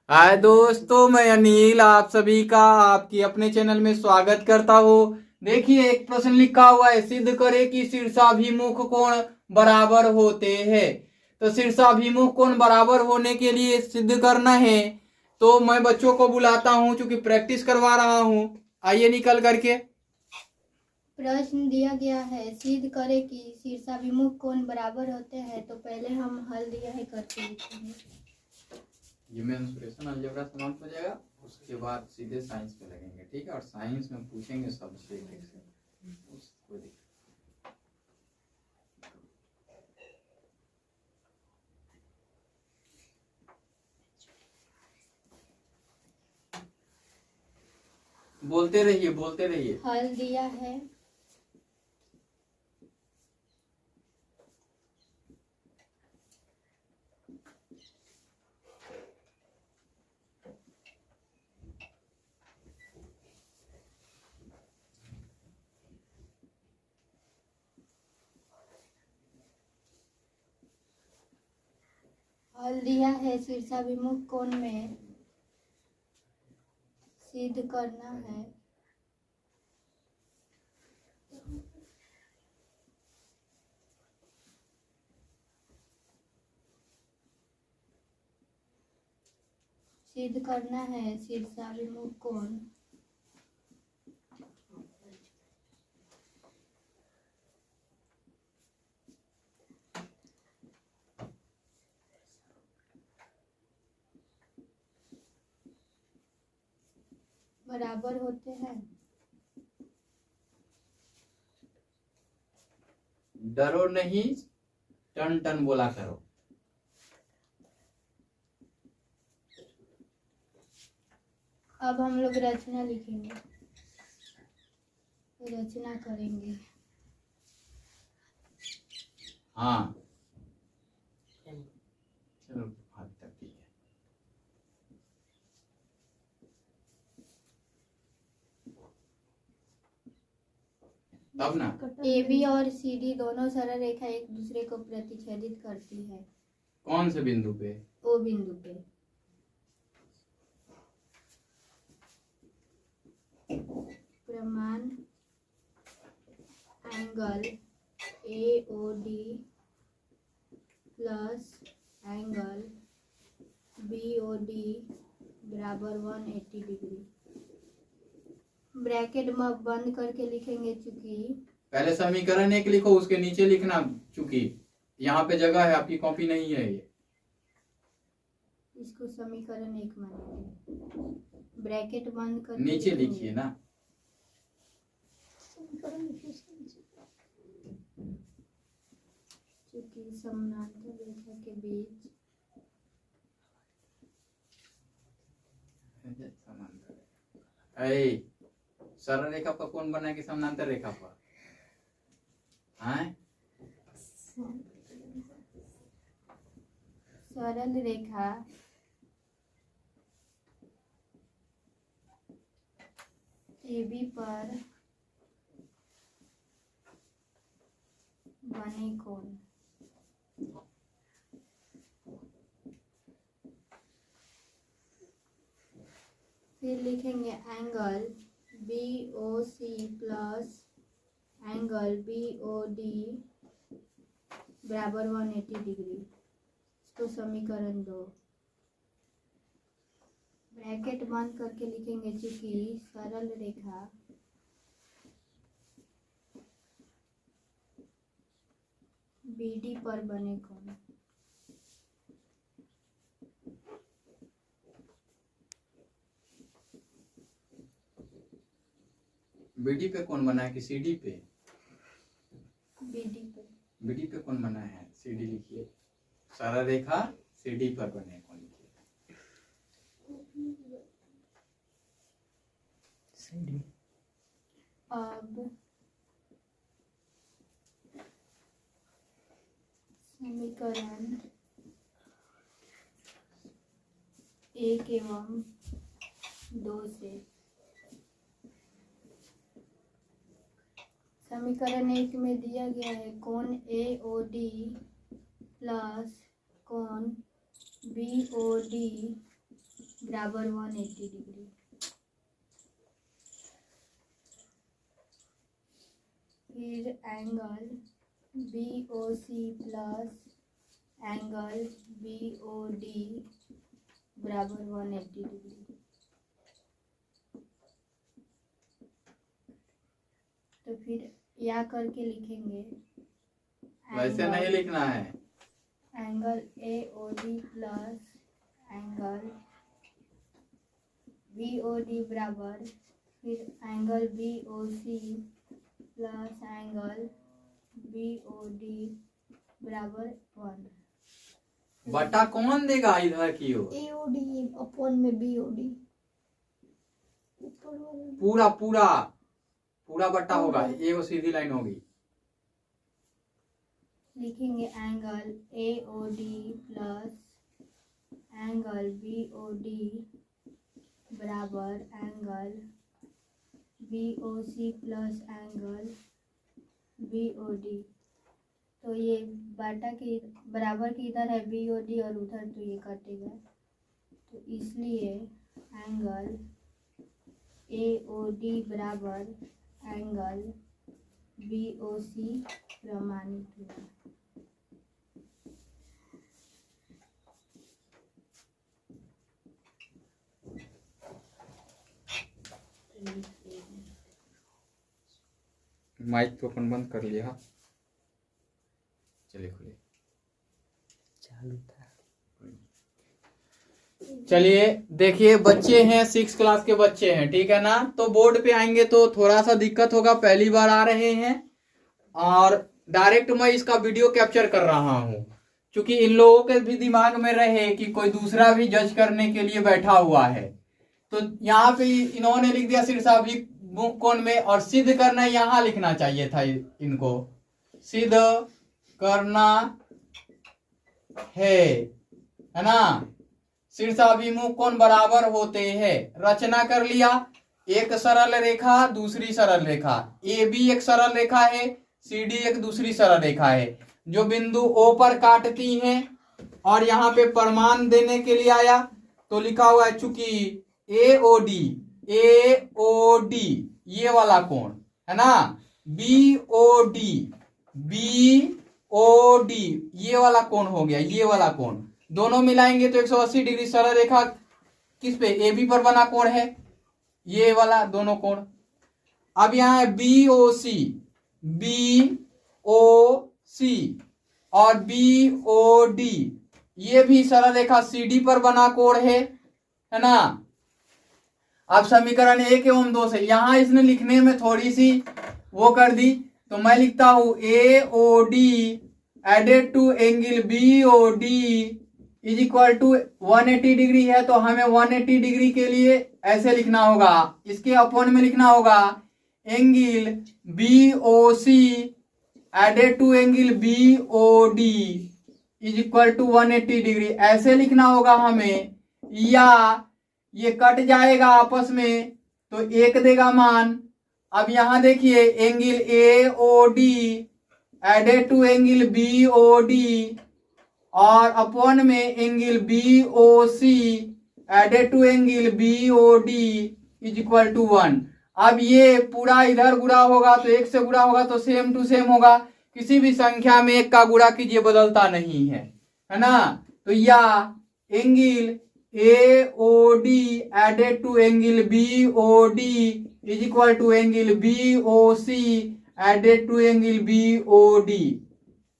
हाय दोस्तों, मैं अनिल आप सभी का आपकी अपने चैनल में स्वागत करता हूँ। देखिए, एक प्रश्न लिखा हुआ है, सिद्ध करे कि शीर्षाभिमुख कोण बराबर होते हैं। तो शीर्षाभिमुख कोण बराबर होने के लिए सिद्ध करना है, तो मैं बच्चों को बुलाता हूँ क्योंकि प्रैक्टिस करवा रहा हूँ। आइए निकल करके। प्रश्न दिया गया है, सिद्ध करें कि शीर्षाभिमुख कोण बराबर होते हैं। तो पहले हम हल दिया है करके लिखेंगे। ये मेंसुरेशन अलजेब्रा समाप्त हो जाएगा, उसके बाद सीधे साइंस पे लगेंगे, ठीक है। और साइंस में पूछेंगे सबसे उसको बोलते रहिए। हल दिया है, शीर्षाभिमुख कोण में सिद्ध करना है शीर्षाभिमुख कोण बराबर होते हैं। डरो नहीं, टन टन बोला करो। अब हम लोग रचना लिखेंगे, रचना करेंगे। हाँ चलो, हाथ तक ठीक है। तब ना ए बी और सी डी दोनों सरल रेखा एक दूसरे को प्रतिच्छेदित करती है। कौन से बिंदु पे? ओ बिंदु पे। प्रमाण angle A O D plus angle B O D बराबर 180 डिग्री। ब्रैकेट में बंद करके लिखेंगे, चूंकि पहले समीकरण एक लिखो, उसके नीचे लिखना, चूंकि यहाँ पे जगह है, आपकी कॉपी नहीं है ये। इसको समीकरण एक मानेंगे। ब्रैकेट बंद करके नीचे लिखिए ना। चूंकि समानांतर रेखा के बीच सरल रेखा पर कौन बना कि समानांतर रेखा पर? सरल रेखा AB पर बने कोण फिर लिखेंगे angle BOC plus angle BOD बराबर 180 डिग्री। इसको समीकरण 2। ब्रैकेट बंद करके लिखेंगे, चूंकि सरल रेखा BD पर बने कोण बीडी पे कौन बना है कि सीडी पे? BD पे। बीडी पे कौन बना है? सीडी लिखिए। सरल रेखा सीडी पर बने कौन लिखिए। अब समीकरण 1 एवं 2 से समीकरण 1 में दिया गया है कोण AOD प्लस कोण BOD बराबर 180 डिग्री। फिर angle BOC plus angle BOD बराबर 180 डिग्री। तो फिर या करके लिखेंगे वैसे नहीं लिखना है। Angle AOD plus angle BOD बराबर, फिर angle BOC plus angle BOD बराबर 1। बटा कौन देगा इधर की ओर? AOD अपॉन में BOD ऊपर वाला पूरा पूरा पूरा बट्टा होगा, ये वो सीधी लाइन होगी। लिखेंगे angle AOD plus angle BOD बराबर angle BOC plus angle BOD। तो ये बाटा के बराबर के इधर है BOD और उधर, तो ये कटेगा, तो इसलिए एंगल AOD बराबर एंगल BOC प्रमाणित हुआ। माइक तो अपन बंद कर लिया। चलिए खुले चालू था। चलिए देखिए, बच्चे हैं 6 क्लास के बच्चे हैं, ठीक है ना। तो बोर्ड पे आएंगे तो थोड़ा सा दिक्कत होगा, पहली बार आ रहे हैं और डायरेक्ट मैं इसका वीडियो कैप्चर कर रहा हूं, क्योंकि इन लोगों के भी दिमाग में रहे कि कोई दूसरा भी जज करने के लिए बैठा हुआ है। तो यहाँ पे इन्होंने लिख दिया शीर्षाभि कोण में, और सिद्ध करना यहाँ लिखना चाहिए था इनको, सिद्ध करना है ना। शीर्षाभिमुख कोण बराबर होते हैं। रचना कर लिया, एक सरल रेखा दूसरी सरल रेखा, AB एक सरल रेखा है, CD एक दूसरी सरल रेखा है, जो बिंदु O पर काटती हैं। और यहाँ पे प्रमाण देने के लिए आया तो लिखा हुआ है, चूंकि AOD ये वाला कोण है ना, BOD ये वाला कोण हो गया, ये वाला कोण दोनों मिलाएंगे तो 180 डिग्री सरल रेखा किस पे, AB पर बना कोण है, ये वाला दोनों कोण। अब यहाँ है BOC और BOD, ये भी सरल रेखा CD पर बना कोण है ना। अब समीकरण 1 एवं 2 से, यहां इसने लिखने में थोड़ी सी वो कर दी, तो मैं लिखता हूं AOD added to angle BOD is equal to 180 degree है, तो हमें 180 डिग्री के लिए ऐसे लिखना होगा, इसके अपोन में लिखना होगा angle BOC added to angle BOD is equal to 180 degree, ऐसे लिखना होगा हमें। या ये कट जाएगा आपस में तो 1 देगा मान। अब यहां देखिए angle AOD added to angle BOD और अपॉन में angle BOC added to angle BOD is equal to 1। अब ये पूरा इधर गुणा होगा तो 1 से गुणा होगा तो सेम टू सेम होगा, किसी भी संख्या में 1 का गुणा कीजिए, बदलता नहीं है ना। तो या angle AOD added to angle BOD is equal to angle BOC added to angle BOD।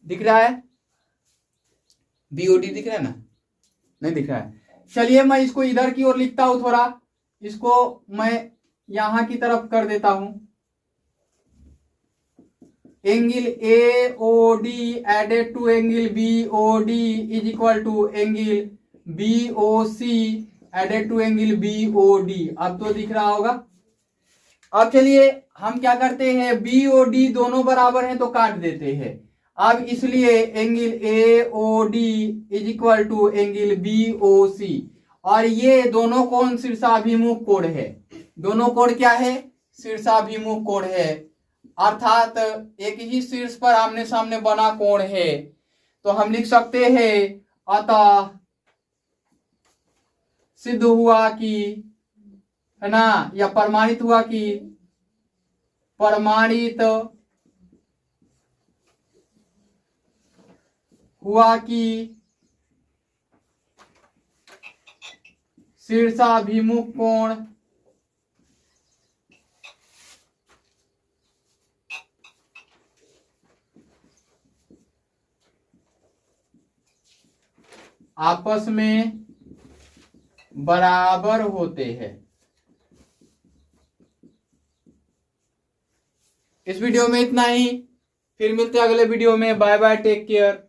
दिख रहा है, BOD दिख रहा है ना, नहीं दिख रहा है। चलिए मैं इसको इधर की ओर लिखता हूं, थोड़ा इसको मैं यहां की तरफ कर देता हूं। Angle AOD added to angle BOD is equal to angle BOC added to angle BOD। अब तो दिख रहा होगा। अब चलिए हम क्या करते हैं, BOD दोनों बराबर हैं तो काट देते हैं। अब इसलिए angle AOD is equal to angle BOC, और ये दोनों कोण शीर्षाभिमुख कोण है। दोनों कोण क्या है, शीर्षाभिमुख कोण है, अर्थात एक ही शीर्ष पर आमने सामने बना कोण है। तो हम लिख सकते हैं अतः सिद्ध हुआ कि, है ना, या प्रमाणित हुआ कि, प्रमाणित हुआ कि शीर्षाभिमुख कोण आपस में बराबर होते हैं। इस वीडियो में इतना ही, फिर मिलते हैं अगले वीडियो में। Bye bye, take care.